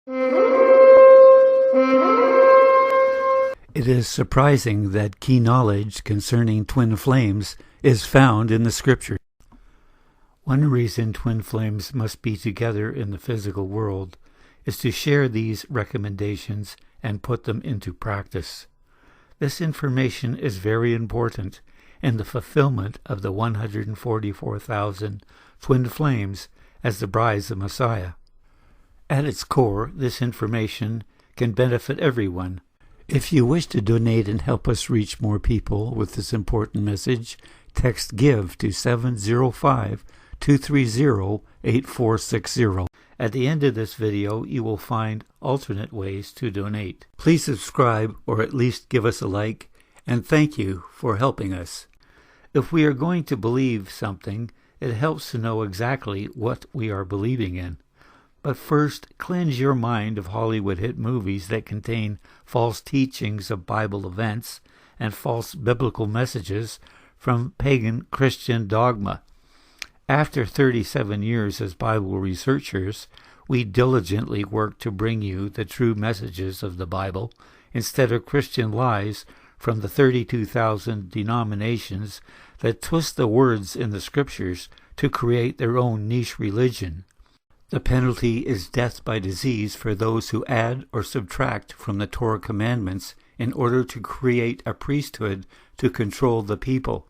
It is surprising that key knowledge concerning twin flames is found in the Scripture. One reason twin flames must be together in the physical world is to share these recommendations and put them into practice. This information is very important in the fulfillment of the 144,000 twin flames as the brides of Messiah. At its core, this information can benefit everyone. If you wish to donate and help us reach more people with this important message, text GIVE to 705-230-8460. At the end of this video, you will find alternate ways to donate. Please subscribe or at least give us a like, and thank you for helping us. If we are going to believe something, it helps to know exactly what we are believing in. But first, cleanse your mind of Hollywood hit movies that contain false teachings of Bible events and false biblical messages from pagan Christian dogma. After 37 years as Bible researchers, we diligently work to bring you the true messages of the Bible instead of Christian lies from the 32,000 denominations that twist the words in the Scriptures to create their own niche religion. The penalty is death by disease for those who add or subtract from the Torah commandments in order to create a priesthood to control the people.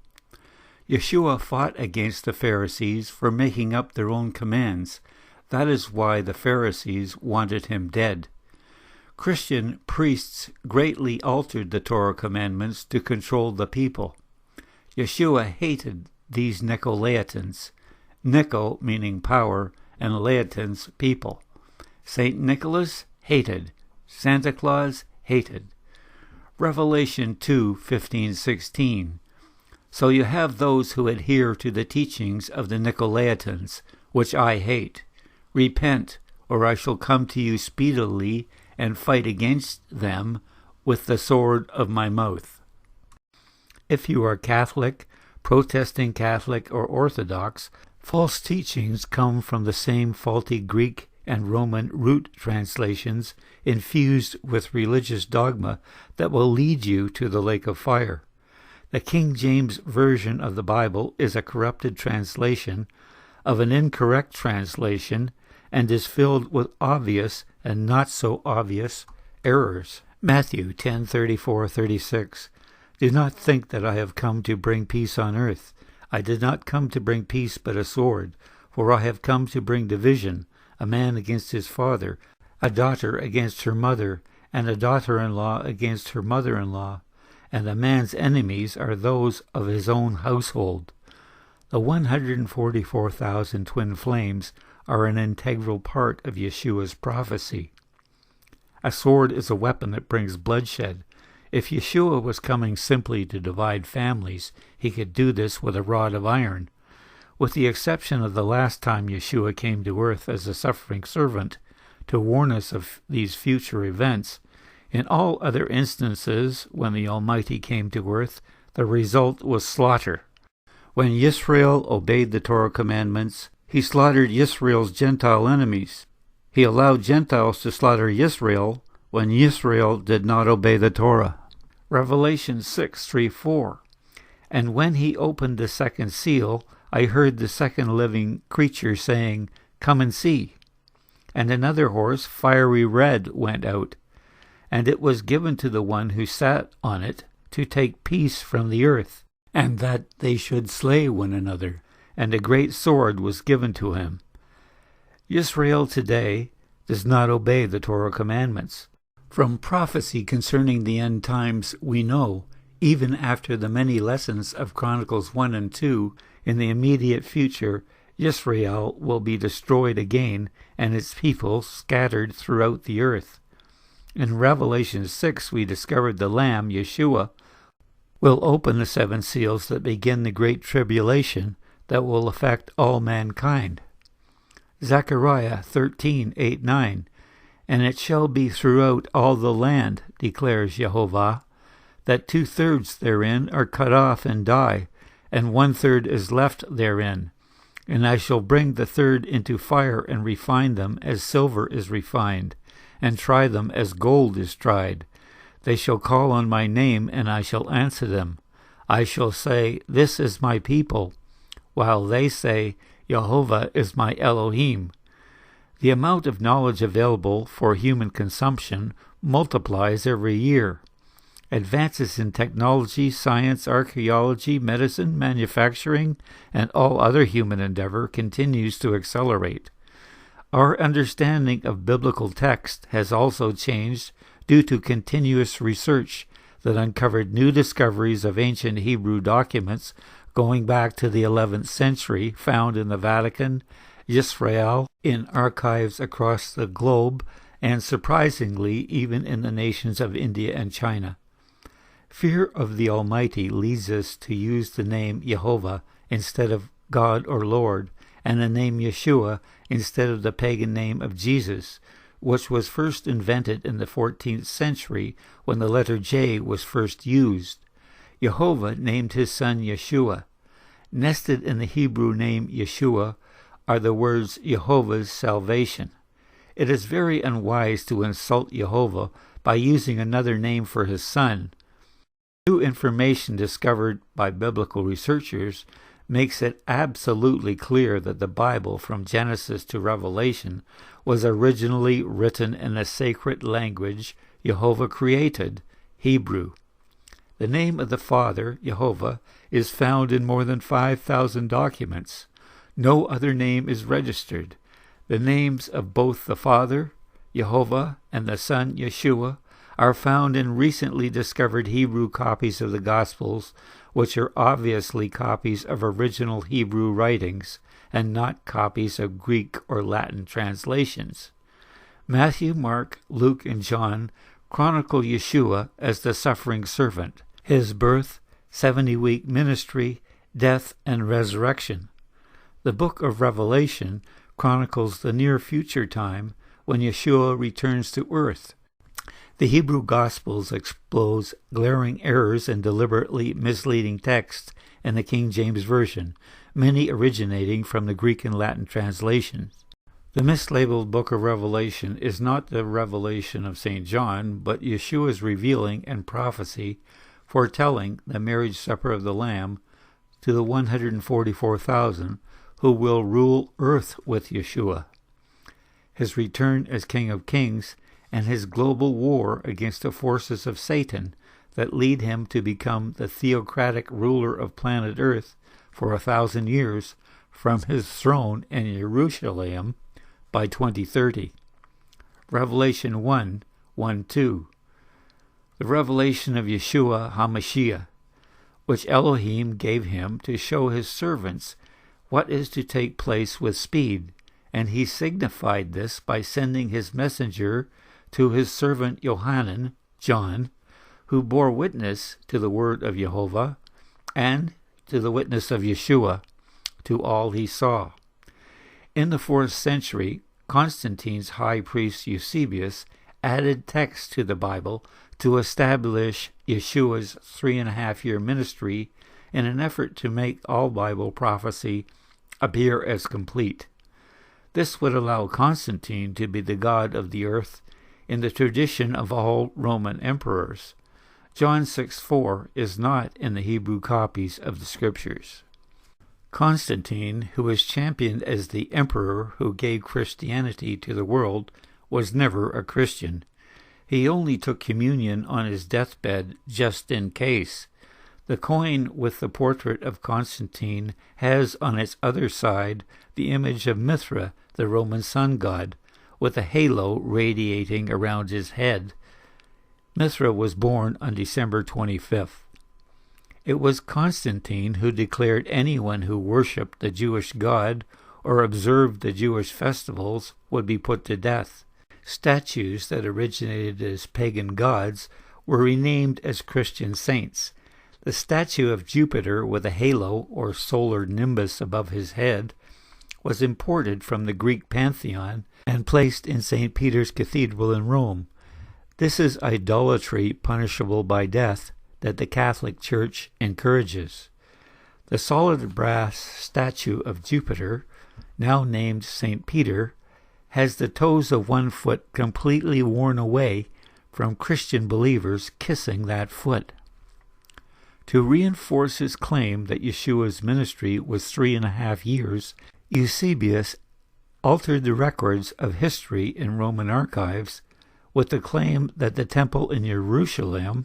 Yeshua fought against the Pharisees for making up their own commands. That is why the Pharisees wanted him dead. Christian priests greatly altered the Torah commandments to control the people. Yeshua hated these Nicolaitans, Nico meaning power, and Laitans people. St. Nicholas hated. Santa Claus hated. Revelation 2:15-16. So you have those who adhere to the teachings of the Nicolaitans, which I hate. Repent, or I shall come to you speedily and fight against them with the sword of my mouth. If you are Catholic, Protestant Catholic, or Orthodox, false teachings come from the same faulty Greek and Roman root translations infused with religious dogma that will lead you to the lake of fire. The King James Version of the Bible is a corrupted translation of an incorrect translation and is filled with obvious and not so obvious errors. Matthew 10:34-36. Do not think that I have come to bring peace on earth. I did not come to bring peace but a sword, for I have come to bring division, a man against his father, a daughter against her mother, and a daughter-in-law against her mother-in-law, and a man's enemies are those of his own household. The 144,000 twin flames are an integral part of Yeshua's prophecy. A sword is a weapon that brings bloodshed. If Yeshua was coming simply to divide families, he could do this with a rod of iron. With the exception of the last time Yeshua came to earth as a suffering servant to warn us of these future events, in all other instances when the Almighty came to earth, the result was slaughter. When Yisrael obeyed the Torah commandments, he slaughtered Yisrael's Gentile enemies. He allowed Gentiles to slaughter Yisrael when Yisrael did not obey the Torah. Revelation 6:3-4. And when he opened the second seal, I heard the second living creature saying, Come and see. And another horse, fiery red, went out, and it was given to the one who sat on it to take peace from the earth, and that they should slay one another. And a great sword was given to him. Yisrael today does not obey the Torah commandments. From prophecy concerning the end times, we know, even after the many lessons of Chronicles 1 and 2, in the immediate future, Yisrael will be destroyed again and its people scattered throughout the earth. In Revelation 6, we discovered the Lamb, Yeshua, will open the 7 seals that begin the Great Tribulation that will affect all mankind. Zechariah 13:8-9. And it shall be throughout all the land, declares Jehovah, that 2/3 therein are cut off and die, and 1/3 is left therein. And I shall bring the third into fire and refine them as silver is refined. and try them as gold is tried. They shall call on my name, and I shall answer them. I shall say, This is my people, while they say, Jehovah is my Elohim. The amount of knowledge available for human consumption multiplies every year. Advances in technology, science, archaeology, medicine, manufacturing, and all other human endeavor continues to accelerate. Our understanding of biblical text has also changed due to continuous research that uncovered new discoveries of ancient Hebrew documents going back to the 11th century found in the Vatican, Israel, in archives across the globe, and surprisingly even in the nations of India and China. Fear of the Almighty leads us to use the name Jehovah instead of God or Lord, and the name Yeshua instead of the pagan name of Jesus, which was first invented in the 14th century when the letter J was first used. Jehovah named his son Yeshua. Nested in the Hebrew name Yeshua are the words Jehovah's salvation. It is very unwise to insult Jehovah by using another name for his son. New information discovered by biblical researchers makes it absolutely clear that the Bible from Genesis to Revelation was originally written in a sacred language Jehovah created, Hebrew. The name of the Father, Jehovah, is found in more than 5,000 documents. No other name is registered. The names of both the Father, Jehovah, and the Son, Yeshua, are found in recently discovered Hebrew copies of the Gospels, which are obviously copies of original Hebrew writings and not copies of Greek or Latin translations. Matthew, Mark, Luke, and John chronicle Yeshua as the suffering servant, his birth, 70-week ministry, death, and resurrection. The book of Revelation chronicles the near future time when Yeshua returns to earth. The Hebrew Gospels expose glaring errors and deliberately misleading texts in the King James Version, many originating from the Greek and Latin translations. The mislabeled book of Revelation is not the revelation of St. John, but Yeshua's revealing and prophecy foretelling the marriage supper of the Lamb to the 144,000 who will rule earth with Yeshua, his return as King of Kings, and his global war against the forces of Satan that lead him to become the theocratic ruler of planet Earth for 1,000 years from his throne in Jerusalem by 2030. Revelation 1:1-2. The revelation of Yeshua HaMashiach, which Elohim gave him to show his servants what is to take place with speed, and he signified this by sending his messenger to his servant Yohanan, John, who bore witness to the word of Jehovah and to the witness of Yeshua, to all he saw. In the 4th century, Constantine's high priest Eusebius added texts to the Bible to establish Yeshua's 3.5-year ministry in an effort to make all Bible prophecy appear as complete. This would allow Constantine to be the god of the earth in the tradition of all Roman emperors. John 6:4 is not in the Hebrew copies of the Scriptures. Constantine, who was championed as the emperor who gave Christianity to the world, was never a Christian. He only took communion on his deathbed just in case. The coin with the portrait of Constantine has on its other side the image of Mithra, the Roman sun god, with a halo radiating around his head. Mithra was born on December 25th. It was Constantine who declared anyone who worshipped the Jewish god or observed the Jewish festivals would be put to death. Statues that originated as pagan gods were renamed as Christian saints. The statue of Jupiter with a halo or solar nimbus above his head was imported from the Greek pantheon and placed in St. Peter's Cathedral in Rome. This is idolatry punishable by death that the Catholic Church encourages. The solid brass statue of Jupiter, now named St. Peter, has the toes of one foot completely worn away from Christian believers kissing that foot. To reinforce his claim that Yeshua's ministry was 3.5 years, Eusebius altered the records of history in Roman archives with the claim that the temple in Jerusalem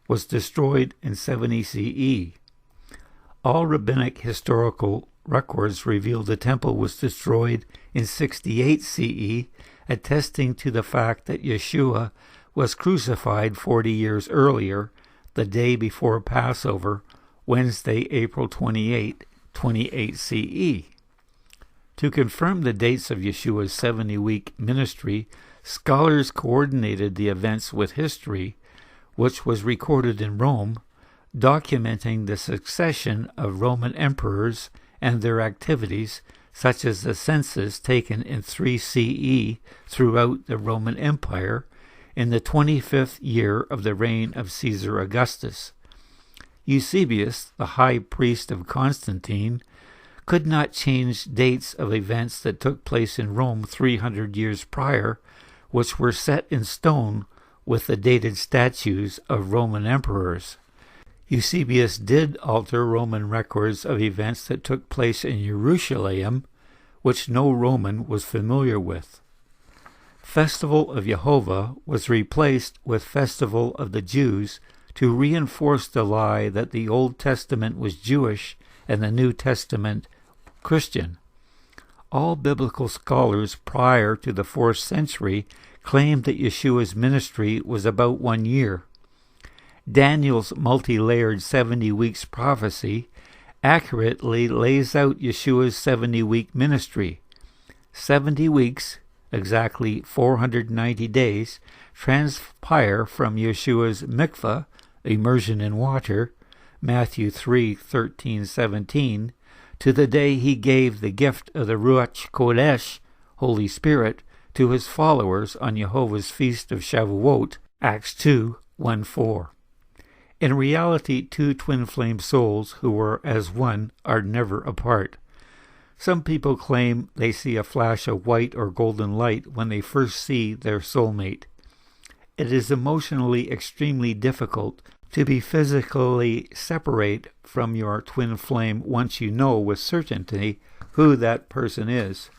was destroyed in 70 CE. All rabbinic historical records reveal the temple was destroyed in 68 CE, attesting to the fact that Yeshua was crucified 40 years earlier, the day before Passover, Wednesday, April 28, 28 CE. To confirm the dates of Yeshua's 70-week ministry, scholars coordinated the events with history, which was recorded in Rome, documenting the succession of Roman emperors and their activities, such as the census taken in 3 CE throughout the Roman Empire in the 25th year of the reign of Caesar Augustus. Eusebius, the high priest of Constantine, could not change dates of events that took place in Rome 300 years prior, which were set in stone with the dated statues of Roman emperors. Eusebius did alter Roman records of events that took place in Jerusalem, which no Roman was familiar with. Festival of Jehovah was replaced with Festival of the Jews to reinforce the lie that the Old Testament was Jewish and the New Testament Christian. All biblical scholars prior to the 4th century claimed that Yeshua's ministry was about 1 year. Daniel's multi-layered 70 weeks prophecy accurately lays out Yeshua's 70-week ministry. 70 weeks, exactly 490 days, transpire from Yeshua's mikvah, immersion in water, Matthew 3:13-17, to the day he gave the gift of the Ruach Kodesh, Holy Spirit, to his followers on Jehovah's Feast of Shavuot, Acts 2:1-4. In reality, two twin flame souls who were as one are never apart. Some people claim they see a flash of white or golden light when they first see their soulmate. It is emotionally extremely difficult to be physically separate from your twin flame once you know with certainty who that person is.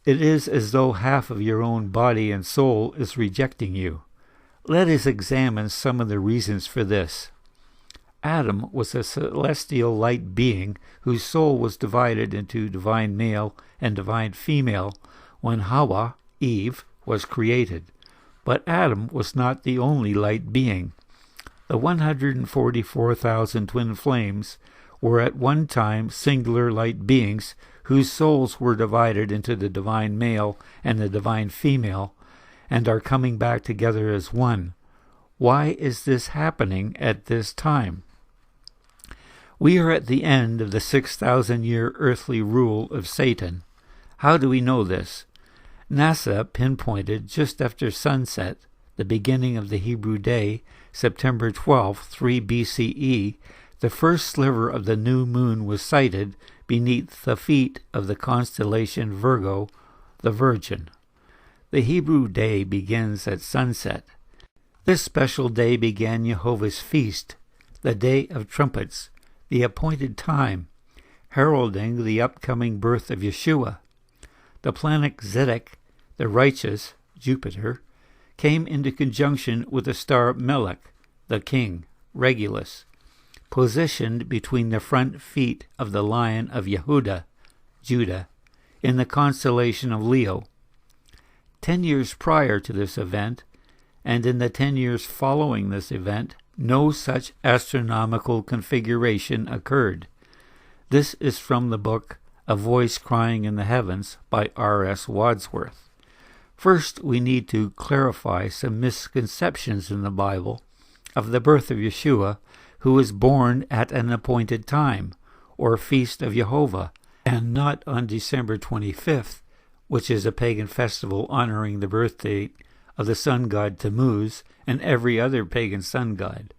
It is as though half of your own body and soul is rejecting you. Let us examine some of the reasons for this. Adam was a celestial light being whose soul was divided into divine male and divine female when Hawa, Eve, was created. But Adam was not the only light being. The 144,000 twin flames were at one time singular light beings whose souls were divided into the divine male and the divine female, and are coming back together as one. Why is this happening at this time? We are at the end of the 6,000-year earthly rule of Satan. How do we know this? NASA pinpointed just after sunset, the beginning of the Hebrew day, September 12, 3 BCE, the first sliver of the new moon was sighted beneath the feet of the constellation Virgo, the Virgin. The Hebrew day begins at sunset. This special day began Jehovah's feast, the Day of Trumpets, the appointed time, heralding the upcoming birth of Yeshua. The planet Zedek, the righteous, Jupiter, came into conjunction with the star Melech, the king, Regulus, positioned between the front feet of the Lion of Yehuda, Judah, in the constellation of Leo. 10 years prior to this event, and in the 10 years following this event, no such astronomical configuration occurred. This is from the book A Voice Crying in the Heavens by R.S. Wadsworth. First, we need to clarify some misconceptions in the Bible of the birth of Yeshua, who was born at an appointed time, or Feast of Jehovah, and not on December 25th, which is a pagan festival honoring the birth date of the sun god Tammuz and every other pagan sun god.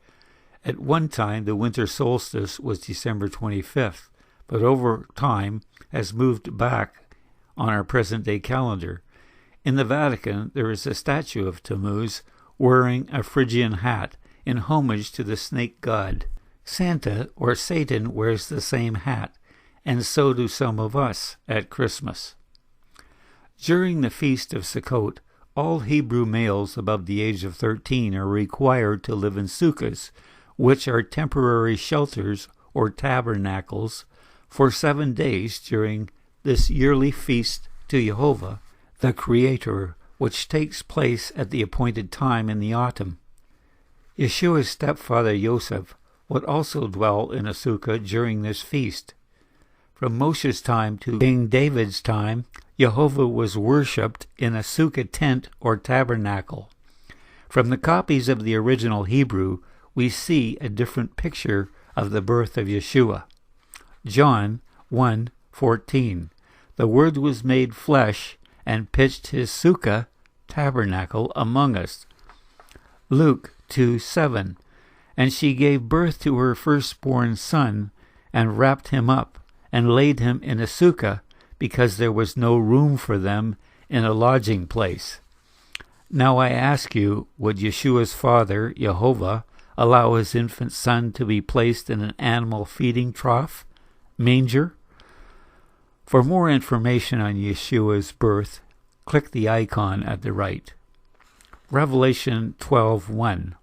At one time, the winter solstice was December 25th, but over time has moved back on our present-day calendar. In the Vatican, there is a statue of Tammuz wearing a Phrygian hat in homage to the snake god. Santa, or Satan, wears the same hat, and so do some of us at Christmas. During the Feast of Sukkot, all Hebrew males above the age of 13 are required to live in sukkahs, which are temporary shelters or tabernacles, for 7 days during this yearly feast to Jehovah, the Creator, which takes place at the appointed time in the autumn. Yeshua's stepfather Yosef would also dwell in a sukkah during this feast. From Moshe's time to King David's time, Jehovah was worshipped in a sukkah tent or tabernacle. From the copies of the original Hebrew, we see a different picture of the birth of Yeshua. John 1:14. The Word was made flesh and pitched his sukkah, tabernacle, among us. Luke 2:7. And she gave birth to her firstborn son, and wrapped him up, and laid him in a sukkah, because there was no room for them in a lodging place. Now I ask you, would Yeshua's father, Jehovah, allow his infant son to be placed in an animal feeding trough, manger? For more information on Yeshua's birth, click the icon at the right. Revelation 12:1.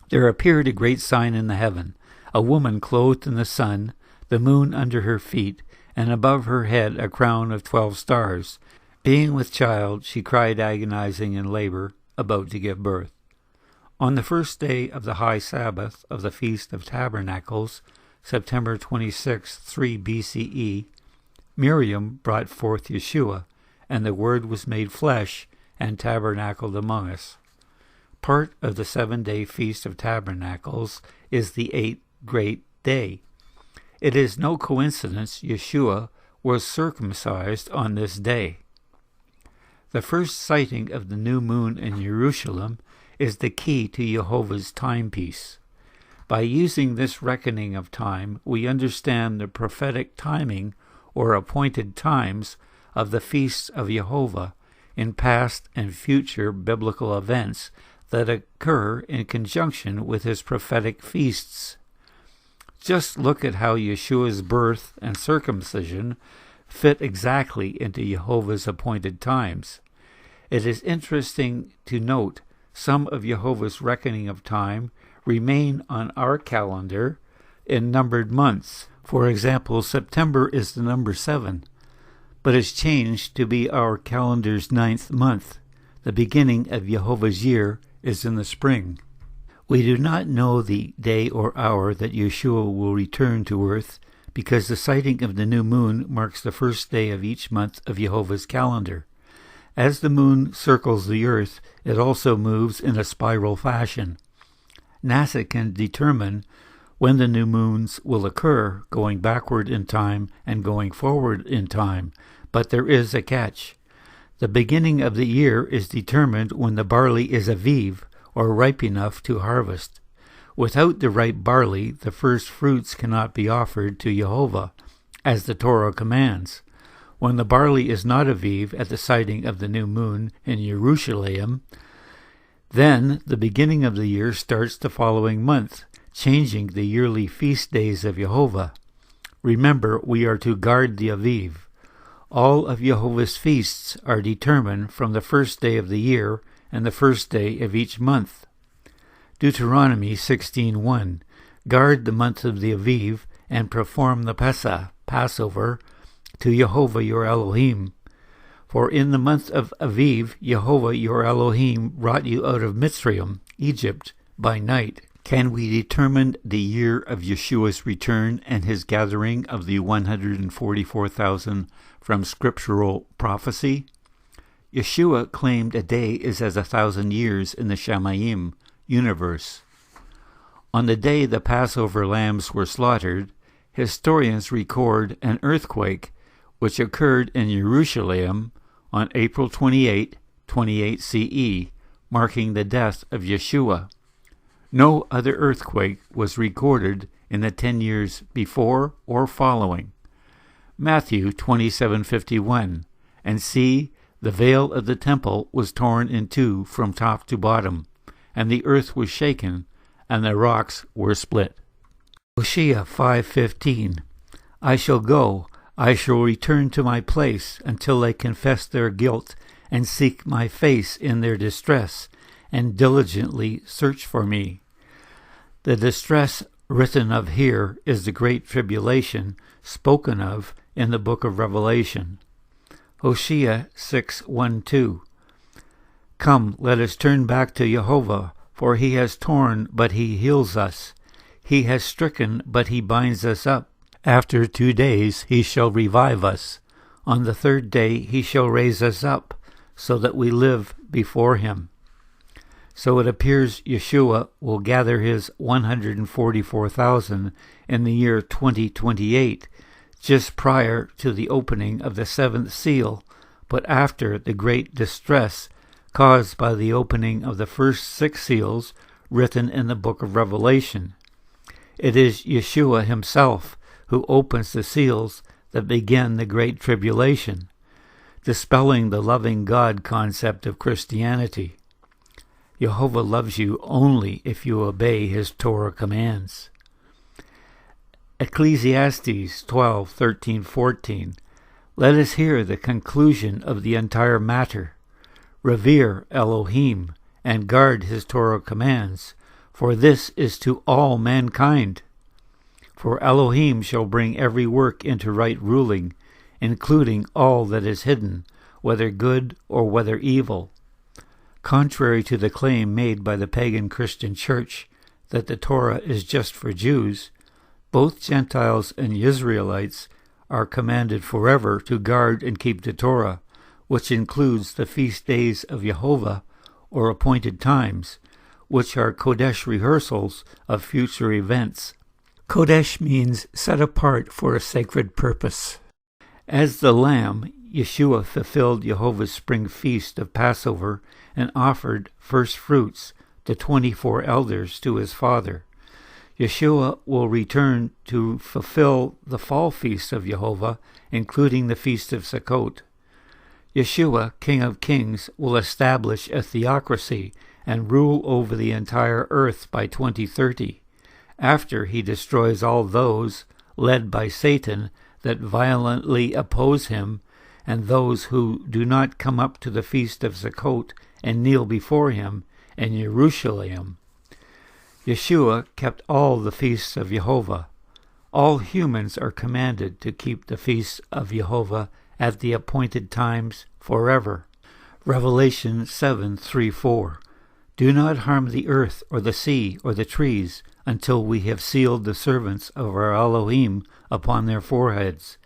There appeared a great sign in the heaven, a woman clothed in the sun, the moon under her feet, and above her head a crown of 12 stars. Being with child, she cried, agonizing in labor, about to give birth. On the first day of the high Sabbath of the Feast of Tabernacles, September 26, 3 BCE, Miriam brought forth Yeshua, and the Word was made flesh and tabernacled among us. Part of the 7-day Feast of Tabernacles is the 8th great day. It is no coincidence Yeshua was circumcised on this day. The first sighting of the new moon in Jerusalem is the key to Jehovah's timepiece. By using this reckoning of time, we understand the prophetic timing or appointed times of the feasts of Jehovah in past and future biblical events that occur in conjunction with his prophetic feasts. Just look at how Yeshua's birth and circumcision fit exactly into Jehovah's appointed times. It is interesting to note some of Jehovah's reckoning of time remain on our calendar in numbered months. For example, September is the number 7, but is changed to be our calendar's 9th month. The beginning of Jehovah's year is in the spring. We do not know the day or hour that Yeshua will return to earth, because the sighting of the new moon marks the first day of each month of Jehovah's calendar. As the moon circles the earth, it also moves in a spiral fashion. NASA can determine when the new moons will occur, going backward in time and going forward in time, but there is a catch. The beginning of the year is determined when the barley is aviv, or ripe enough to harvest. Without the ripe barley, the first fruits cannot be offered to Jehovah, as the Torah commands. When the barley is not aviv at the sighting of the new moon in Jerusalem, then the beginning of the year starts the following month, changing the yearly feast days of Jehovah. Remember, we are to guard the aviv. All of Jehovah's feasts are determined from the first day of the year and the first day of each month. Deuteronomy 16:1. Guard the month of the Aviv and perform the Pesach, Passover, to Jehovah your Elohim. For in the month of Aviv, Jehovah your Elohim brought you out of Mitzrayim, Egypt, by night. Can we determine the year of Yeshua's return and his gathering of the 144,000 from scriptural prophecy? Yeshua claimed a day is as 1,000 years in the Shamayim universe. On the day the Passover lambs were slaughtered, historians record an earthquake which occurred in Jerusalem on April 28, 28 CE, marking the death of Yeshua. No other earthquake was recorded in the 10 years before or following. Matthew 27:51, and see, The veil of the temple was torn in two from top to bottom, and the earth was shaken, and the rocks were split. Hosea 5:15. I shall go, I shall return to my place until they confess their guilt and seek my face in their distress and diligently search for me. The distress written of here is the great tribulation spoken of in the book of Revelation. Hosea 6:1-2. Come, let us turn back to Jehovah, for he has torn, but he heals us. He has stricken, but he binds us up. After 2 days he shall revive us. On the 3rd day he shall raise us up, so that we live before him. So it appears Yeshua will gather his 144,000 in the year 2028, just prior to the opening of the 7th seal, but after the great distress caused by the opening of the first 6 seals written in the book of Revelation. It is Yeshua himself who opens the seals that begin the Great Tribulation, dispelling the loving God concept of Christianity. Jehovah loves you only if you obey his Torah commands. Ecclesiastes 12:13-14. Let us hear the conclusion of the entire matter. Revere Elohim and guard his Torah commands, for this is to all mankind. For Elohim shall bring every work into right ruling, including all that is hidden, whether good or whether evil. Contrary to the claim made by the pagan Christian Church that the Torah is just for Jews, both Gentiles and Israelites are commanded forever to guard and keep the Torah, which includes the feast days of Jehovah, or appointed times, which are Kodesh rehearsals of future events. Kodesh means set apart for a sacred purpose. As the Lamb, Yeshua fulfilled Jehovah's spring feast of Passover and offered first fruits, the 24 elders, to his Father. Yeshua will return to fulfill the fall feast of Jehovah, including the Feast of Sukkot. Yeshua, King of Kings, will establish a theocracy and rule over the entire earth by 2030, after he destroys all those, led by Satan, that violently oppose him, and those who do not come up to the Feast of Sukkot and kneel before him in Jerusalem. Yeshua kept all the feasts of Jehovah. All humans are commanded to keep the feasts of Jehovah at the appointed times forever. Revelation 7:3-4. Do not harm the earth or the sea or the trees until we have sealed the servants of our Elohim upon their foreheads.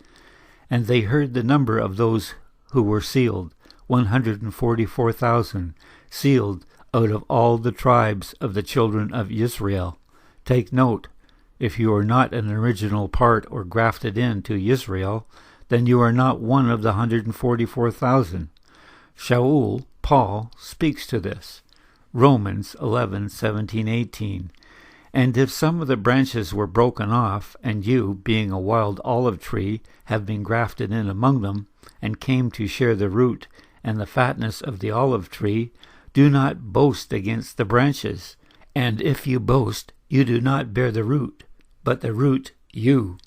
And they heard the number of those who were sealed, 144,000, sealed out of all the tribes of the children of Israel. Take note, if you are not an original part or grafted into Israel, then you are not one of the 144,000. Shaul, Paul, speaks to this. Romans 11:17-18. And if some of the branches were broken off, and you, being a wild olive tree, have been grafted in among them, and came to share the root and the fatness of the olive tree, do not boast against the branches. And if you boast, you do not bear the root, but the root you.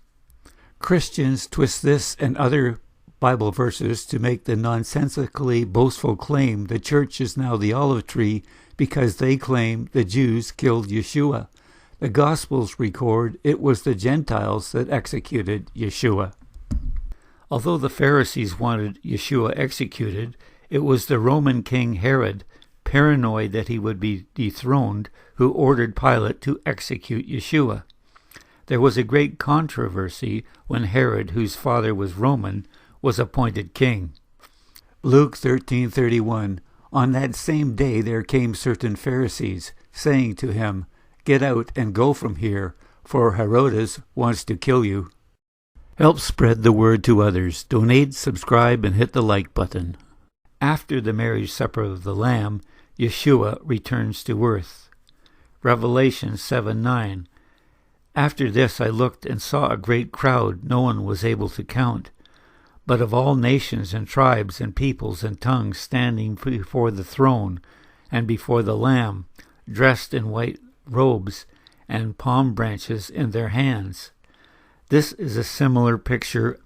Christians twist this and other Bible verses to make the nonsensically boastful claim the church is now the olive tree because they claim the Jews killed Yeshua. The Gospels record it was the Gentiles that executed Yeshua. Although the Pharisees wanted Yeshua executed, it was the Roman king Herod, paranoid that he would be dethroned, who ordered Pilate to execute Yeshua. There was a great controversy when Herod, whose father was Roman, was appointed king. Luke 13:31. On that same day there came certain Pharisees, saying to him, Get out and go from here, for Herodes wants to kill you. Help spread the word to others. Donate, subscribe, and hit the like button. After the marriage supper of the Lamb, Yeshua returns to earth. Revelation 7:9. After this I looked and saw a great crowd no one was able to count, but of all nations and tribes and peoples and tongues standing before the throne and before the Lamb, dressed in white robes and palm branches in their hands. This is a similar picture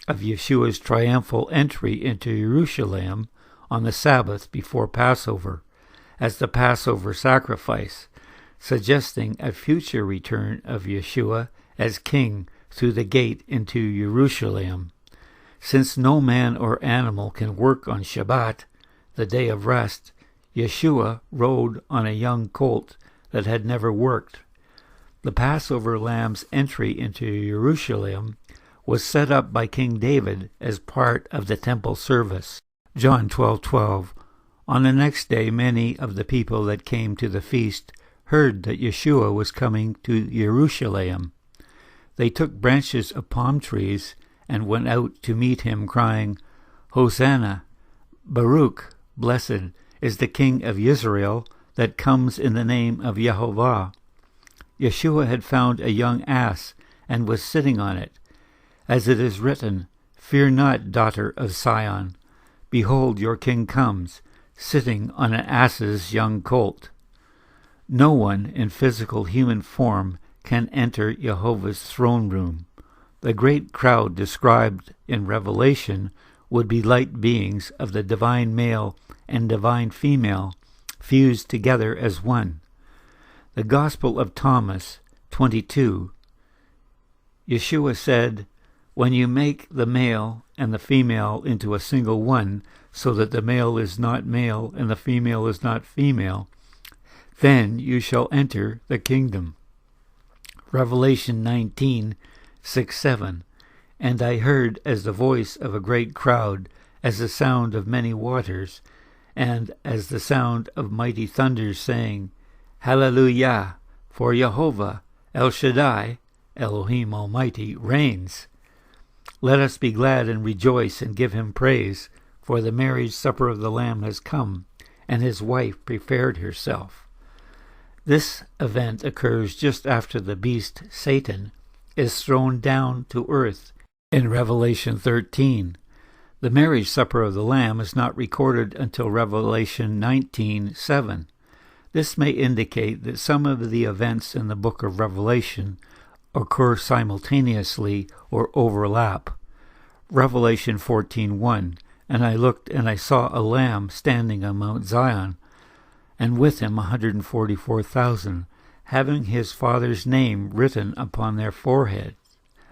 of Yeshua's triumphal entry into Jerusalem on the Sabbath before Passover, as the Passover sacrifice, suggesting a future return of Yeshua as king through the gate into Jerusalem. Since no man or animal can work on Shabbat, the day of rest, Yeshua rode on a young colt that had never worked. The Passover lamb's entry into Jerusalem was set up by King David as part of the temple service. John 12:12. On the next day many of the people that came to the feast heard that Yeshua was coming to Jerusalem. They took branches of palm trees and went out to meet him, crying, Hosanna, Baruch, blessed is the King of Israel that comes in the name of Yehovah. Yeshua had found a young ass and was sitting on it. As it is written, Fear not, daughter of Sion. Behold, your king comes, sitting on an ass's young colt. No one in physical human form can enter Jehovah's throne room. The great crowd described in Revelation would be light beings of the divine male and divine female fused together as one. The Gospel of Thomas 22, Yeshua said, When you make the male and the female into a single one, so that the male is not male and the female is not female, then you shall enter the kingdom. Revelation 19:6-7. And I heard as the voice of a great crowd, as the sound of many waters, and as the sound of mighty thunders, saying, Hallelujah, for Jehovah, El Shaddai, Elohim Almighty, reigns. Let us be glad and rejoice and give him praise, for the marriage supper of the Lamb has come, and his wife prepared herself. This event occurs just after the beast, Satan, is thrown down to earth in Revelation 13. The marriage supper of the Lamb is not recorded until Revelation 19:7. This may indicate that some of the events in the book of Revelation occur simultaneously or overlap. Revelation 14:1, And I looked, and I saw a lamb standing on Mount Zion, and with him 144,000, having his Father's name written upon their foreheads.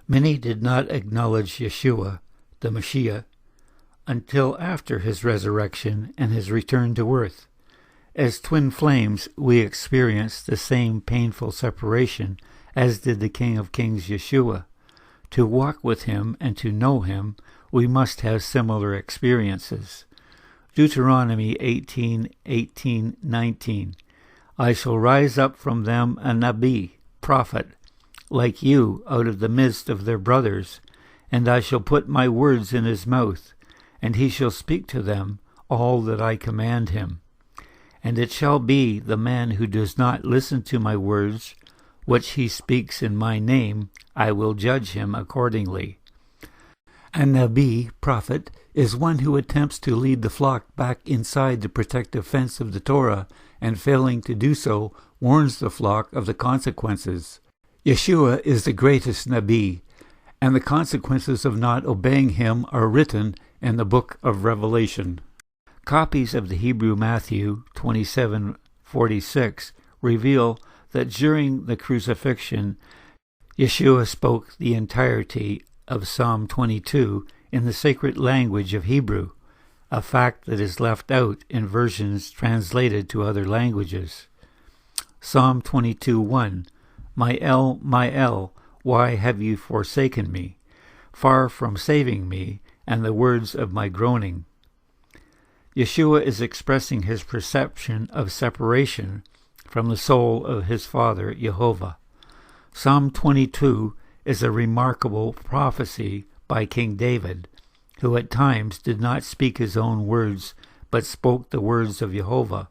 Many did not acknowledge Yeshua, the Mashiach, until after his resurrection and his return to earth. As twin flames, we experienced the same painful separation as did the King of Kings Yeshua. To walk with him and to know him, we must have similar experiences. Deuteronomy 18:18-19. I shall rise up from them a Nabi, prophet, like you, out of the midst of their brothers, and I shall put my words in his mouth, and he shall speak to them all that I command him. And it shall be, the man who does not listen to my words, which he speaks in my name, I will judge him accordingly. A Nabi, prophet, is one who attempts to lead the flock back inside the protective fence of the Torah, and failing to do so, warns the flock of the consequences. Yeshua is the greatest Nabi, and the consequences of not obeying him are written in the book of Revelation. Copies of the Hebrew Matthew 27:46 reveal that during the crucifixion, Yeshua spoke the entirety of Psalm 22 in the sacred language of Hebrew, a fact that is left out in versions translated to other languages. Psalm 22:1, my El, why have you forsaken me? Far from saving me, and the words of my groaning. Yeshua is expressing his perception of separation from the soul of his Father, Jehovah. Psalm 22 is a remarkable prophecy by King David, who at times did not speak his own words, but spoke the words of Jehovah.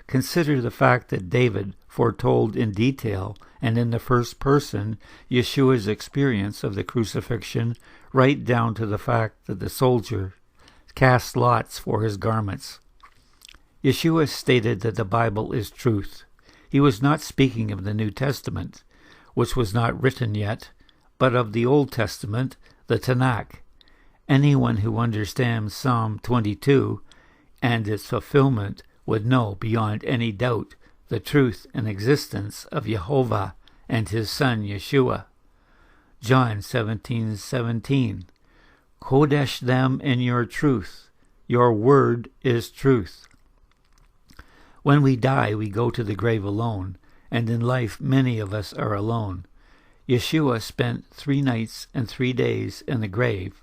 Consider the fact that David foretold in detail and in the first person Yeshua's experience of the crucifixion, right down to the fact that the soldier cast lots for his garments. Yeshua stated that the Bible is truth. He was not speaking of the New Testament, which was not written yet, but of the Old Testament, the Tanakh. Anyone who understands Psalm 22 and its fulfillment would know beyond any doubt the truth and existence of Yehovah and his son Yeshua. John 17:17. Kodesh them in your truth. Your word is truth. When we die, we go to the grave alone, and in life many of us are alone. Yeshua spent 3 nights and 3 days in the grave.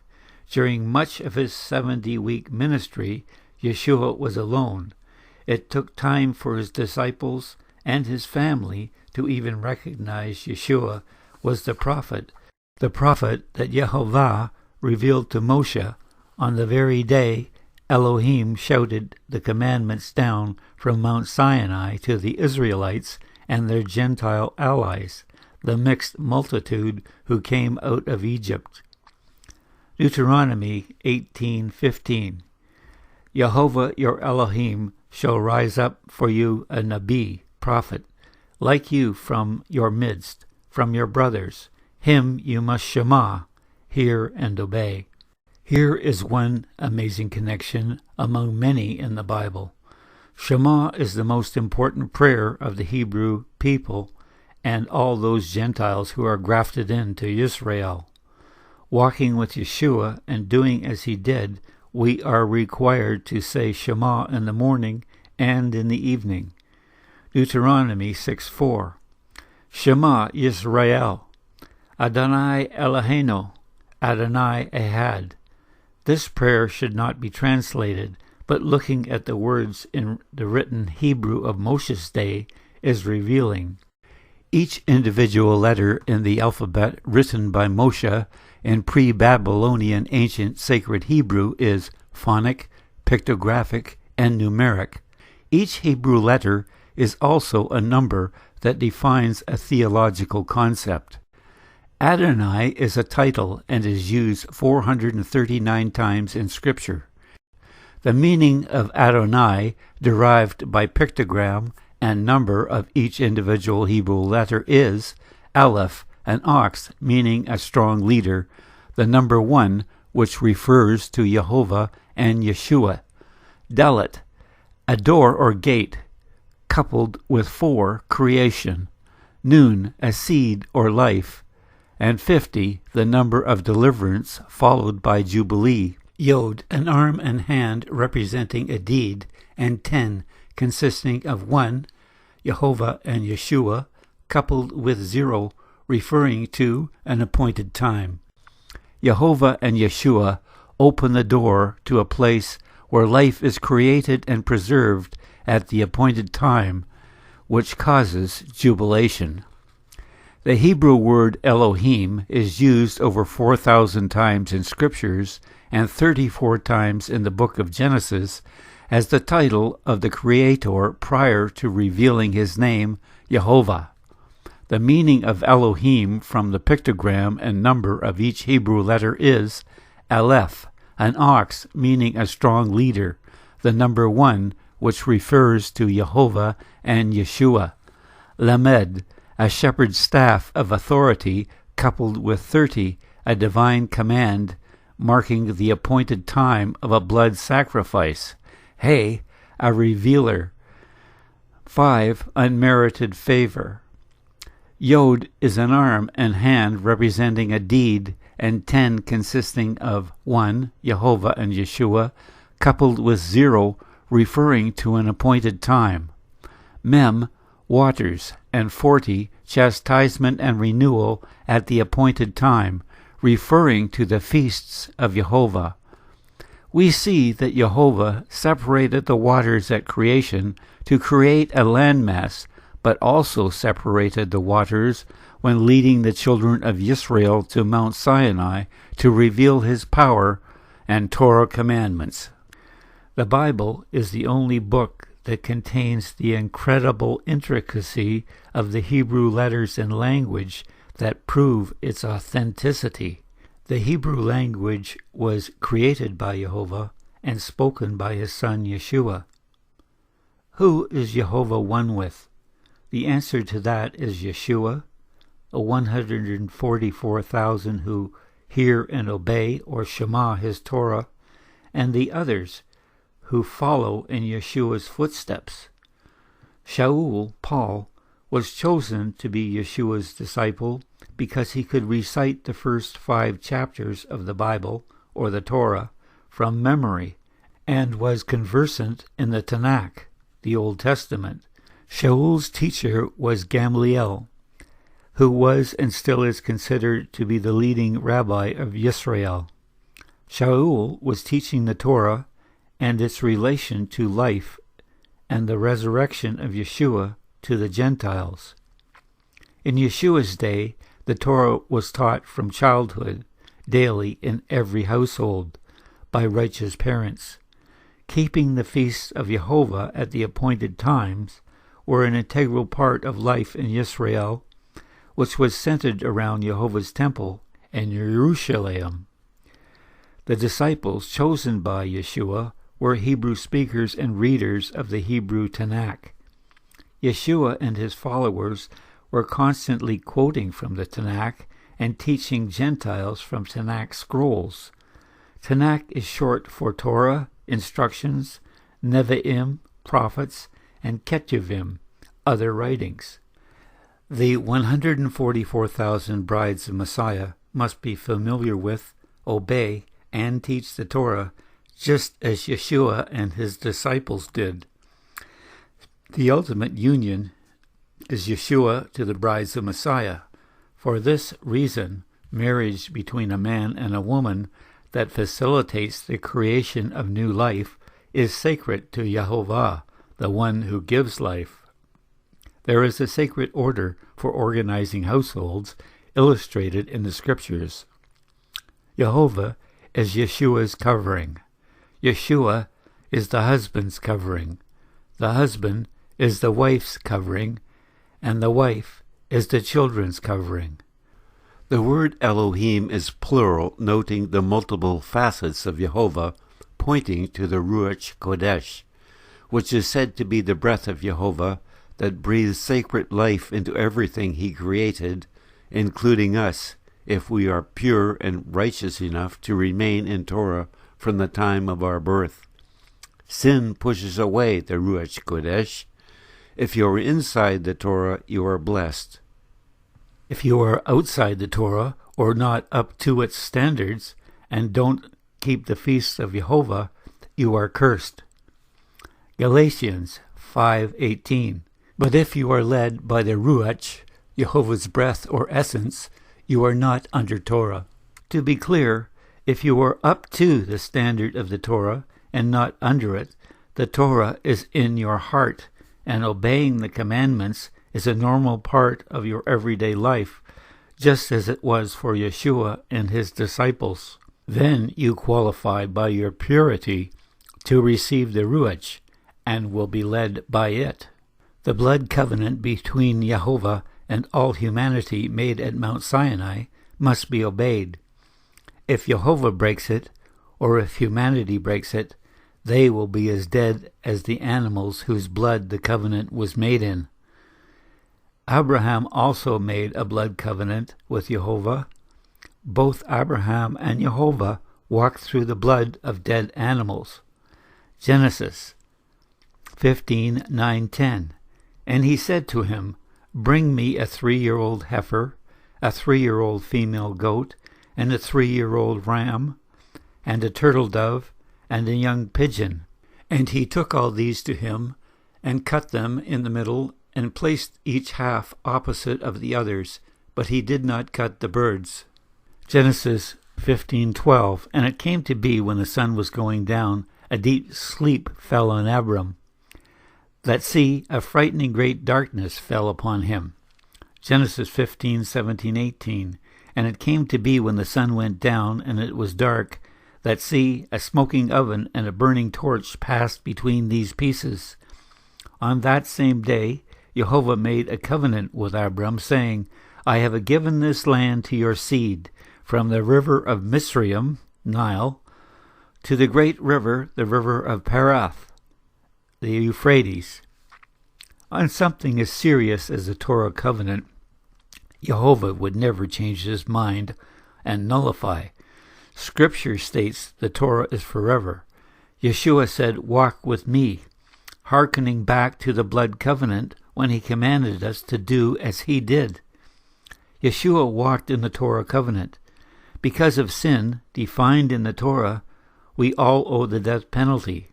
During much of his 70-week ministry, Yeshua was alone. It took time for his disciples and his family to even recognize Yeshua was the prophet that Yehovah revealed to Moshe on the very day Elohim shouted the commandments down from Mount Sinai to the Israelites and their Gentile allies, the mixed multitude who came out of Egypt. Deuteronomy 18:15. Yehovah your Elohim shall rise up for you a Nabi, prophet, like you from your midst, from your brothers. Him you must shema, hear and obey. Here is one amazing connection among many in the Bible. Shema is the most important prayer of the Hebrew people and all those Gentiles who are grafted into Israel. Walking with Yeshua and doing as he did, we are required to say Shema in the morning and in the evening. Deuteronomy 6:4. Shema Yisrael, Adonai Eloheinu, Adonai Ehad. This prayer should not be translated, but looking at the words in the written Hebrew of Moshe's day is revealing. Each individual letter in the alphabet written by Moshe in pre-Babylonian ancient sacred Hebrew is phonic, pictographic, and numeric. Each Hebrew letter is also a number that defines a theological concept. Adonai is a title and is used 439 times in Scripture. The meaning of Adonai, derived by pictogram and number of each individual Hebrew letter, is Aleph, an ox, meaning a strong leader, the number 1, which refers to Yehovah and Yeshua. Dalet, a door or gate, coupled with 4, creation. Nun, a seed or life. And 50, the number of deliverance, followed by Jubilee. Yod, an arm and hand representing a deed, and 10, consisting of 1, Yehovah and Yeshua, coupled with 0, referring to an appointed time. Yehovah and Yeshua open the door to a place where life is created and preserved at the appointed time, which causes jubilation. The Hebrew word Elohim is used over 4,000 times in Scriptures and 34 times in the book of Genesis as the title of the Creator prior to revealing his name, Yehovah. The meaning of Elohim from the pictogram and number of each Hebrew letter is Aleph, an ox meaning a strong leader, the number 1, which refers to Yehovah and Yeshua. Lamed, a shepherd's staff of authority, coupled with 30, a divine command, marking the appointed time of a blood sacrifice. Hey, a revealer. 5, unmerited favor. Yod is an arm and hand representing a deed, and 10 consisting of 1, Yehovah and Yeshua, coupled with 0, referring to an appointed time. Mem, waters, and 40, chastisement and renewal at the appointed time, referring to the feasts of Yehovah. We see that Yehovah separated the waters at creation to create a landmass, but also separated the waters when leading the children of Israel to Mount Sinai to reveal his power and Torah commandments. The Bible is the only book that contains the incredible intricacy of the Hebrew letters and language that prove its authenticity. The Hebrew language was created by Jehovah and spoken by his son Yeshua. Who is Jehovah one with? The answer to that is Yeshua, the 144,000 who hear and obey or Shema his Torah, and the others who follow in Yeshua's footsteps. Shaul, Paul, was chosen to be Yeshua's disciple because he could recite the first 5 chapters of the Bible, or the Torah, from memory, and was conversant in the Tanakh, the Old Testament. Shaul's teacher was Gamliel, who was and still is considered to be the leading rabbi of Israel. Shaul was teaching the Torah and its relation to life and the resurrection of Yeshua to the Gentiles. In Yeshua's day, the Torah was taught from childhood, daily in every household, by righteous parents. Keeping the feasts of Jehovah at the appointed times were an integral part of life in Israel, which was centered around Jehovah's temple in Jerusalem. The disciples chosen by Yeshua were Hebrew speakers and readers of the Hebrew Tanakh. Yeshua and his followers were constantly quoting from the Tanakh and teaching Gentiles from Tanakh scrolls. Tanakh is short for Torah, instructions, Nevi'im, prophets, and Ketuvim, other writings. The 144,000 brides of Messiah must be familiar with, obey, and teach the Torah, just as Yeshua and his disciples did. The ultimate union is Yeshua to the brides of Messiah. For this reason, marriage between a man and a woman that facilitates the creation of new life is sacred to Yehovah, the one who gives life. There is a sacred order for organizing households illustrated in the Scriptures. Jehovah is Yeshua's covering. Yeshua is the husband's covering. The husband is the wife's covering, and the wife is the children's covering. The word Elohim is plural, noting the multiple facets of Jehovah, pointing to the Ruach Kodesh, which is said to be the breath of Jehovah that breathes sacred life into everything he created, including us, if we are pure and righteous enough to remain in Torah from the time of our birth. Sin pushes away the Ruach Kodesh. If you are inside the Torah, you are blessed. If you are outside the Torah, or not up to its standards, and don't keep the feasts of Jehovah, you are cursed. Galatians 5:18. But if you are led by the Ruach, Jehovah's breath or essence, you are not under Torah. To be clear, if you are up to the standard of the Torah and not under it, the Torah is in your heart, and obeying the commandments is a normal part of your everyday life, just as it was for Yeshua and his disciples. Then you qualify by your purity to receive the Ruach, and will be led by it. The blood covenant between Yehovah and all humanity made at Mount Sinai must be obeyed. If Yehovah breaks it, or if humanity breaks it, they will be as dead as the animals whose blood the covenant was made in. Abraham also made a blood covenant with Yehovah. Both Abraham and Yehovah walked through the blood of dead animals. Genesis 15:9-10. And he said to him, Bring me a 3-year-old heifer, a 3-year-old female goat, and a 3-year-old ram, and a turtle dove, and a young pigeon. And he took all these to him, and cut them in the middle, and placed each half opposite of the others, but he did not cut the birds. Genesis 15:12. And it came to be, when the sun was going down, a deep sleep fell on Abram. That see, a frightening great darkness fell upon him. Genesis 15:17-18. And it came to be, when the sun went down, and it was dark, that see, a smoking oven and a burning torch passed between these pieces. On that same day, Jehovah made a covenant with Abram, saying, I have given this land to your seed, from the river of Misraim, Nile, to the great river, the river of Perath, the Euphrates. On something as serious as the Torah covenant, Jehovah would never change his mind and nullify. Scripture states the Torah is forever. Yeshua said, walk with me, hearkening back to the blood covenant when he commanded us to do as he did. Yeshua walked in the Torah covenant. Because of sin, defined in the Torah, we all owe the death penalty.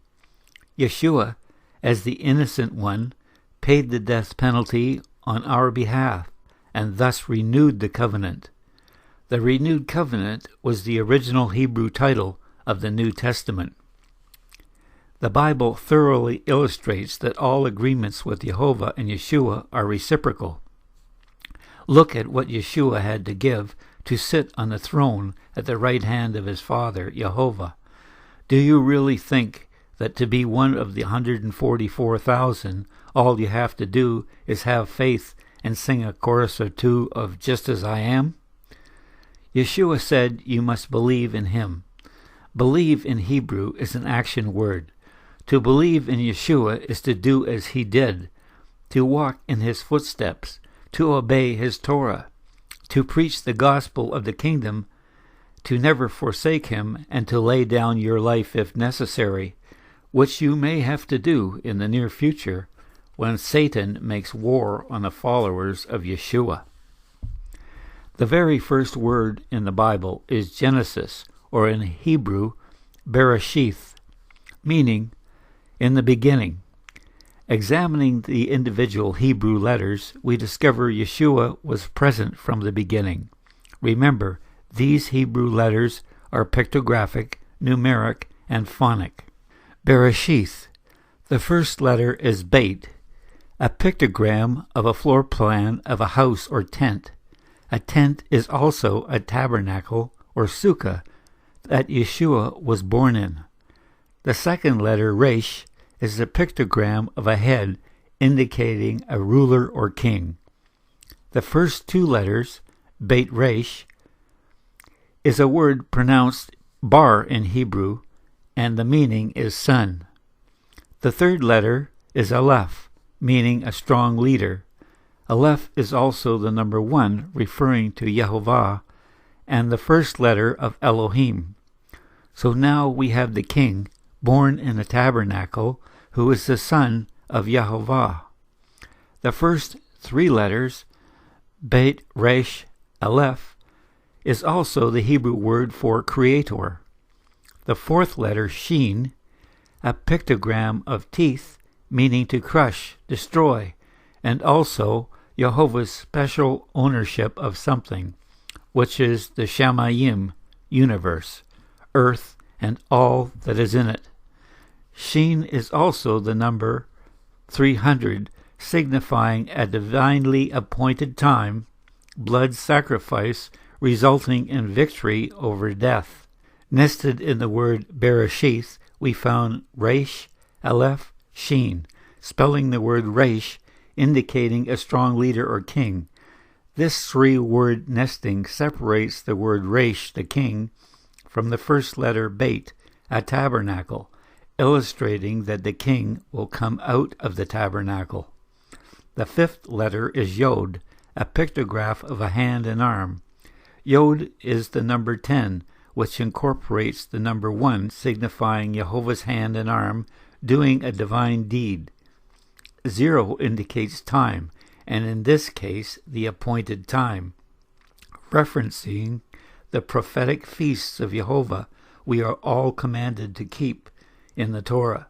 Yeshua, as the innocent one, paid the death penalty on our behalf, and thus renewed the covenant. The renewed covenant was the original Hebrew title of the New Testament. The Bible thoroughly illustrates that all agreements with Jehovah and Yeshua are reciprocal. Look at what Yeshua had to give to sit on the throne at the right hand of his Father, Jehovah. Do you really think that to be one of the 144,000, all you have to do is have faith and sing a chorus or two of Just As I Am? Yeshua said you must believe in him. Believe in Hebrew is an action word. To believe in Yeshua is to do as he did, to walk in his footsteps, to obey his Torah, to preach the gospel of the kingdom, to never forsake him, and to lay down your life if necessary, which you may have to do in the near future when Satan makes war on the followers of Yeshua. The very first word in the Bible is Genesis, or in Hebrew, Bereshith, meaning in the beginning. Examining the individual Hebrew letters, we discover Yeshua was present from the beginning. Remember, these Hebrew letters are pictographic, numeric, and phonic. Bereshith. The first letter is Beit, a pictogram of a floor plan of a house or tent. A tent is also a tabernacle or sukkah that Yeshua was born in. The second letter, Resh, is a pictogram of a head indicating a ruler or king. The first two letters, Beit Resh, is a word pronounced bar in Hebrew, and the meaning is son. The third letter is Aleph, meaning a strong leader. Aleph is also the number 1, referring to Yehovah, and the first letter of Elohim. So now we have the king, born in a tabernacle, who is the son of Yehovah. The first 3 letters, Beit Resh Aleph, is also the Hebrew word for creator. The fourth letter, Shin, a pictogram of teeth, meaning to crush, destroy, and also Jehovah's special ownership of something, which is the Shamayim, universe, earth, and all that is in it. Shin is also the number 300, signifying a divinely appointed time, blood sacrifice resulting in victory over death. Nested in the word Bereshith, we found Resh, Aleph, Shin, spelling the word Resh, indicating a strong leader or king. This 3-word nesting separates the word Resh, the king, from the first letter Beit, a tabernacle, illustrating that the king will come out of the tabernacle. The fifth letter is Yod, a pictograph of a hand and arm. Yod is the number 10, which incorporates the number 1, signifying Jehovah's hand and arm doing a divine deed. 0 indicates time, and in this case, the appointed time. Referencing the prophetic feasts of Jehovah, we are all commanded to keep in the Torah.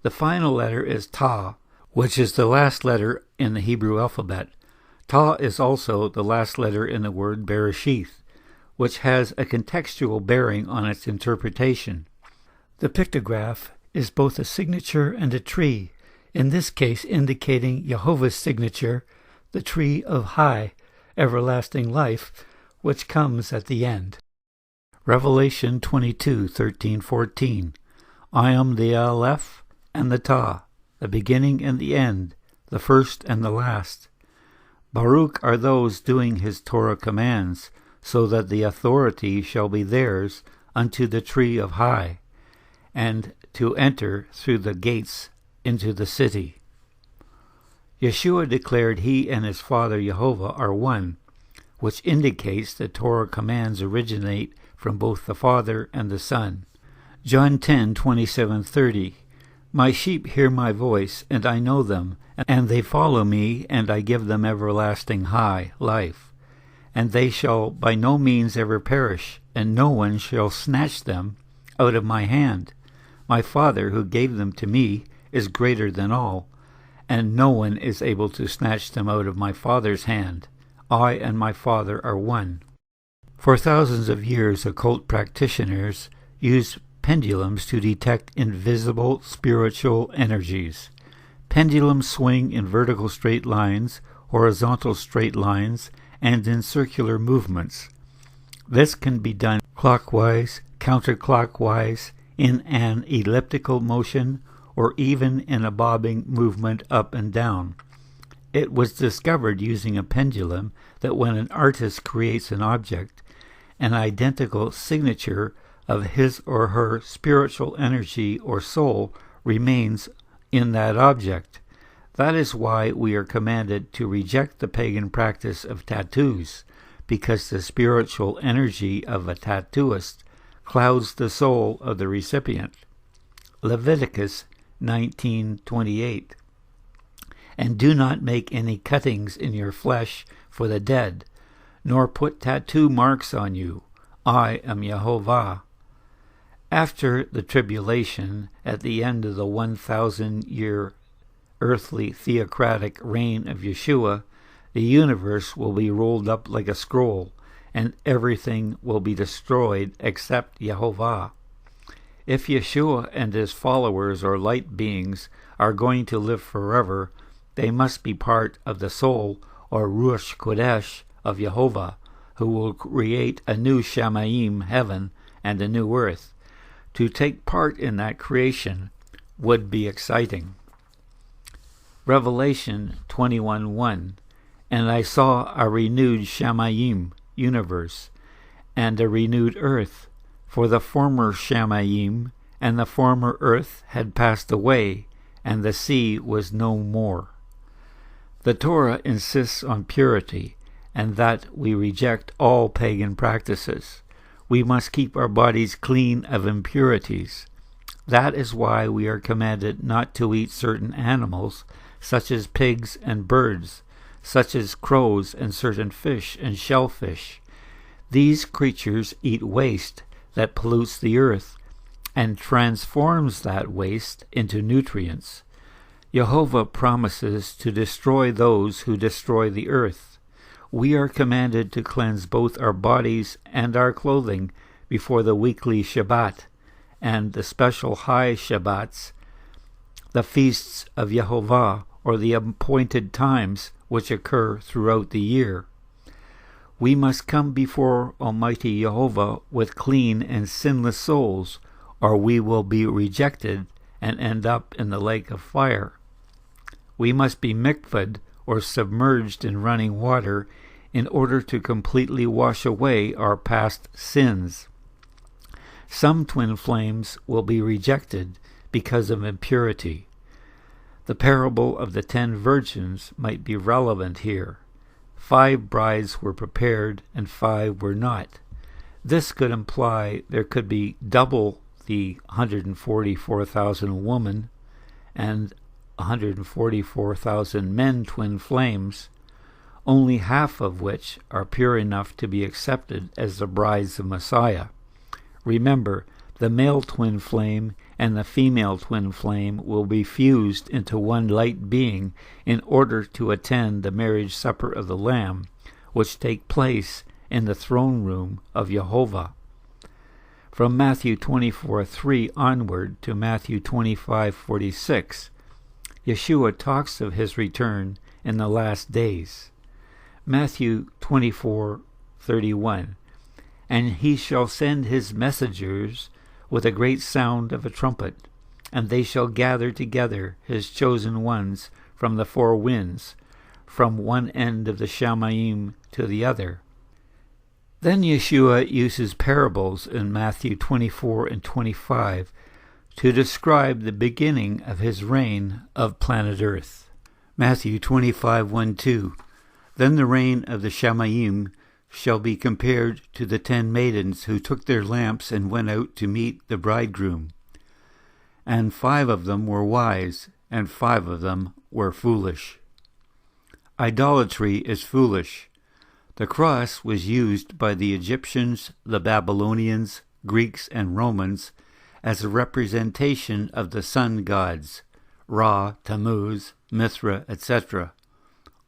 The final letter is Ta, which is the last letter in the Hebrew alphabet. Ta is also the last letter in the word Bereshith, which has a contextual bearing on its interpretation. The pictograph is both a signature and a tree, in this case indicating Jehovah's signature, the tree of high, everlasting life, which comes at the end. Revelation 22:13-14. I am the Aleph and the Ta, the beginning and the end, the first and the last. Baruch are those doing his Torah commands, so that the authority shall be theirs unto the tree of high, and to enter through the gates into the city. Yeshua declared he and his Father Jehovah are one, which indicates that Torah commands originate from both the Father and the Son. John 10:27-30. My sheep hear my voice, and I know them, and they follow me, and I give them everlasting high life. And they shall by no means ever perish, and no one shall snatch them out of my hand. My Father, who gave them to me, is greater than all, and no one is able to snatch them out of my Father's hand. I and my Father are one. For thousands of years, occult practitioners used pendulums to detect invisible spiritual energies. Pendulums swing in vertical straight lines, horizontal straight lines, and in circular movements. This can be done clockwise, counterclockwise, in an elliptical motion, or even in a bobbing movement up and down. It was discovered using a pendulum that when an artist creates an object, an identical signature of his or her spiritual energy or soul remains in that object. That is why we are commanded to reject the pagan practice of tattoos, because the spiritual energy of a tattooist clouds the soul of the recipient. Leviticus 19:28. And do not make any cuttings in your flesh for the dead, nor put tattoo marks on you. I am Yehovah. After the tribulation, at the end of the 1,000-year earthly theocratic reign of Yeshua, the universe will be rolled up like a scroll, and everything will be destroyed except Yehovah. If Yeshua and his followers or light beings are going to live forever, they must be part of the soul or Ruach Kodesh of Yehovah, who will create a new Shamayim heaven and a new earth. To take part in that creation would be exciting. Revelation 21:1. And I saw a renewed Shamayim universe, and a renewed earth, for the former Shamayim and the former earth had passed away, and the sea was no more. The Torah insists on purity, and that we reject all pagan practices. We must keep our bodies clean of impurities. That is why we are commanded not to eat certain animals, such as pigs and birds, such as crows and certain fish and shellfish. These creatures eat waste that pollutes the earth and transforms that waste into nutrients. Jehovah promises to destroy those who destroy the earth. We are commanded to cleanse both our bodies and our clothing before the weekly Shabbat and the special high Shabbats, the feasts of Yehovah, or the appointed times which occur throughout the year. We must come before Almighty Yehovah with clean and sinless souls, or we will be rejected and end up in the lake of fire. We must be mikvahd, or submerged in running water, in order to completely wash away our past sins. Some twin flames will be rejected because of impurity. The parable of the 10 virgins might be relevant here. 5 brides were prepared and 5 were not. This could imply there could be double the 144,000 women and 144,000 men twin flames, only half of which are pure enough to be accepted as the brides of Messiah. Remember, the male twin flame and the female twin flame will be fused into one light being in order to attend the marriage supper of the Lamb, which take place in the throne room of Yehovah. From Matthew 24:3 onward to Matthew 25:46, Yeshua talks of his return in the last days. Matthew 24:31, and he shall send his messengers with a great sound of a trumpet, and they shall gather together his chosen ones from the four winds, from one end of the Shamayim to the other. Then Yeshua uses parables in Matthew 24 and 25 to describe the beginning of his reign of planet Earth. Matthew 25, 1-2. Then the reign of the Shamayim shall be compared to the 10 maidens who took their lamps and went out to meet the bridegroom. And 5 of them were wise, and 5 of them were foolish. Idolatry is foolish. The cross was used by the Egyptians, the Babylonians, Greeks, and Romans as a representation of the sun gods, Ra, Tammuz, Mithra, etc.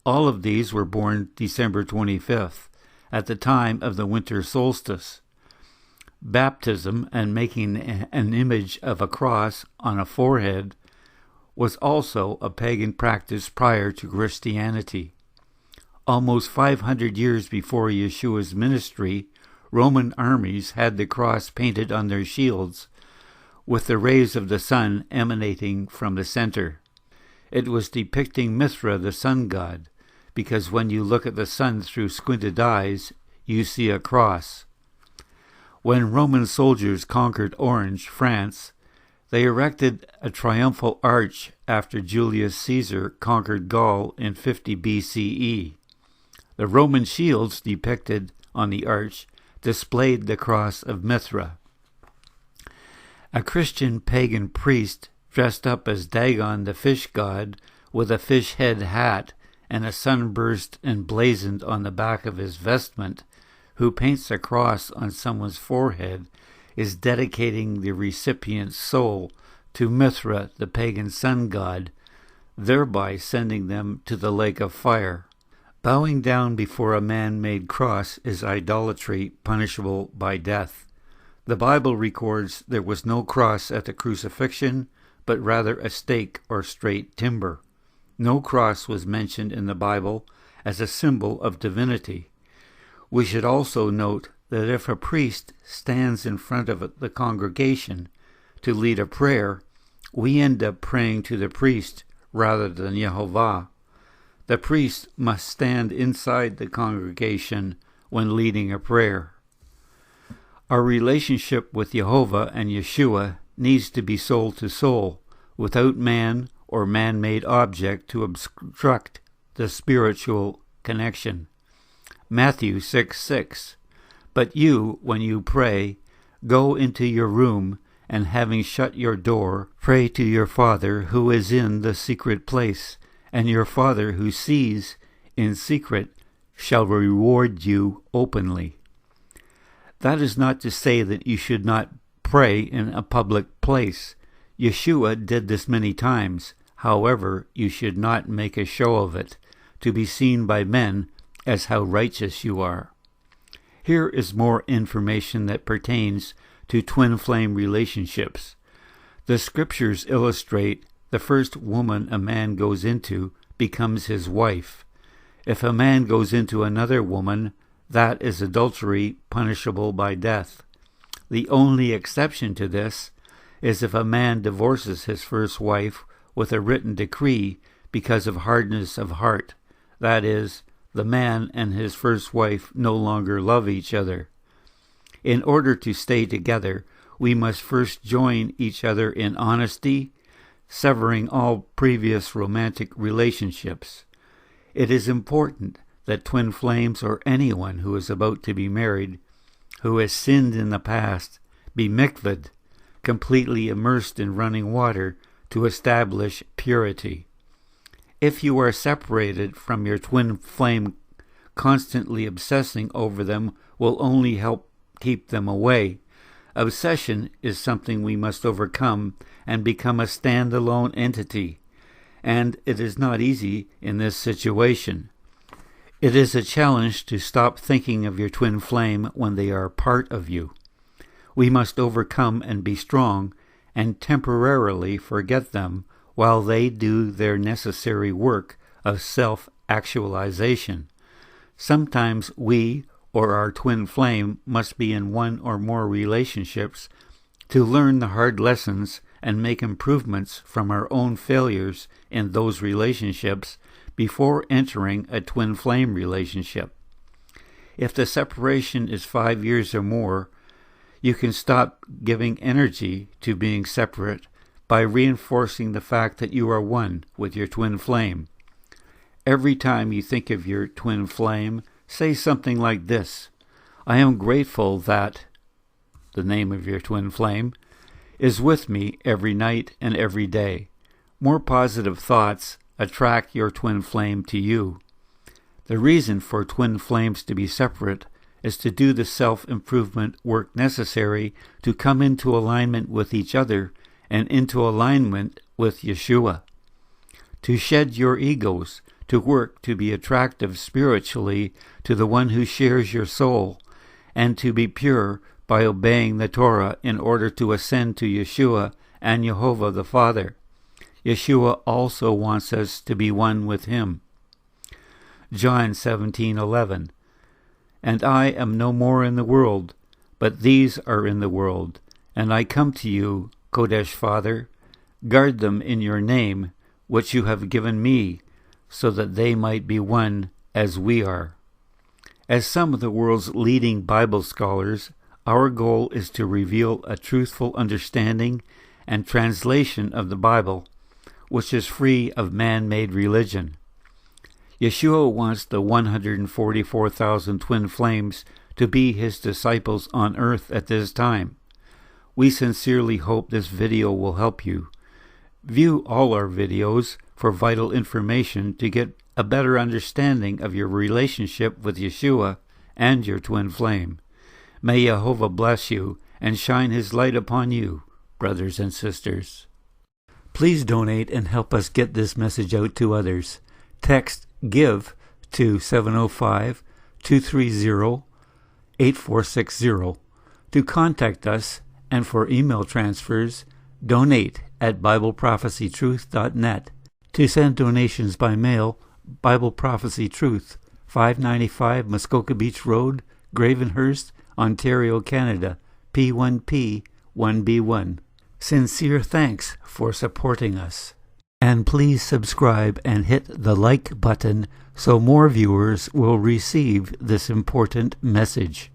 All of these were born December 25th, at the time of the winter solstice. Baptism and making an image of a cross on a forehead was also a pagan practice prior to Christianity. Almost 500 years before Yeshua's ministry, Roman armies had the cross painted on their shields, with the rays of the sun emanating from the center. It was depicting Mithra, the sun god, because when you look at the sun through squinted eyes, you see a cross. When Roman soldiers conquered Orange, France, they erected a triumphal arch after Julius Caesar conquered Gaul in 50 BCE. The Roman shields depicted on the arch displayed the cross of Mithra. A Christian pagan priest dressed up as Dagon the fish god with a fish head hat and a sunburst emblazoned on the back of his vestment, who paints a cross on someone's forehead, is dedicating the recipient's soul to Mithra, the pagan sun god, thereby sending them to the lake of fire. Bowing down before a man-made cross is idolatry punishable by death. The Bible records there was no cross at the crucifixion, but rather a stake or straight timber. No cross was mentioned in the Bible as a symbol of divinity. We should also note that if a priest stands in front of the congregation to lead a prayer, we end up praying to the priest rather than Yehovah. The priest must stand inside the congregation when leading a prayer. Our relationship with Yehovah and Yeshua needs to be soul to soul, without man or man-made object to obstruct the spiritual connection. Matthew 6:6. But you, when you pray, go into your room, and having shut your door, pray to your Father who is in the secret place, and your Father who sees in secret shall reward you openly. That is not to say that you should not pray in a public place. Yeshua did this many times. However, you should not make a show of it, to be seen by men as how righteous you are. Here is more information that pertains to twin flame relationships. The scriptures illustrate the first woman a man goes into becomes his wife. If a man goes into another woman, that is adultery punishable by death. The only exception to this is if a man divorces his first wife with a written decree because of hardness of heart. That is, the man and his first wife no longer love each other. In order to stay together, we must first join each other in honesty, severing all previous romantic relationships. It is important that twin flames or anyone who is about to be married, who has sinned in the past, be mikvahed, completely immersed in running water to establish purity. If you are separated from your twin flame, constantly obsessing over them will only help keep them away. Obsession is something we must overcome and become a standalone entity, and it is not easy in this situation. It is a challenge to stop thinking of your twin flame when they are part of you. We must overcome and be strong and temporarily forget them while they do their necessary work of self-actualization. Sometimes we or our twin flame must be in one or more relationships to learn the hard lessons and make improvements from our own failures in those relationships before entering a twin flame relationship. If the separation is 5 years or more, you can stop giving energy to being separate by reinforcing the fact that you are one with your twin flame. Every time you think of your twin flame, say something like this: I am grateful that, the name of your twin flame, is with me every night and every day. More positive thoughts attract your twin flame to you. The reason for twin flames to be separate is to do the self-improvement work necessary to come into alignment with each other and into alignment with Yeshua. To shed your egos, to work to be attractive spiritually to the one who shares your soul, and to be pure by obeying the Torah in order to ascend to Yeshua and Jehovah the Father. Yeshua also wants us to be one with him. John 17:11. And I am no more in the world, but these are in the world. And I come to you, Kodesh Father. Guard them in your name, which you have given me, so that they might be one as we are. As some of the world's leading Bible scholars, our goal is to reveal a truthful understanding and translation of the Bible, which is free of man-made religion. Yeshua wants the 144,000 twin flames to be his disciples on earth at this time. We sincerely hope this video will help you. View all our videos for vital information to get a better understanding of your relationship with Yeshua and your twin flame. May Jehovah bless you and shine his light upon you, brothers and sisters. Please donate and help us get this message out to others. Text GIVE to 705-230-8460. To contact us and for email transfers, donate at BibleProphecyTruth.net. To send donations by mail, Bible Prophecy Truth, 595 Muskoka Beach Road, Gravenhurst, Ontario, Canada, P1P 1B1. Sincere thanks for supporting us. And please subscribe and hit the like button so more viewers will receive this important message.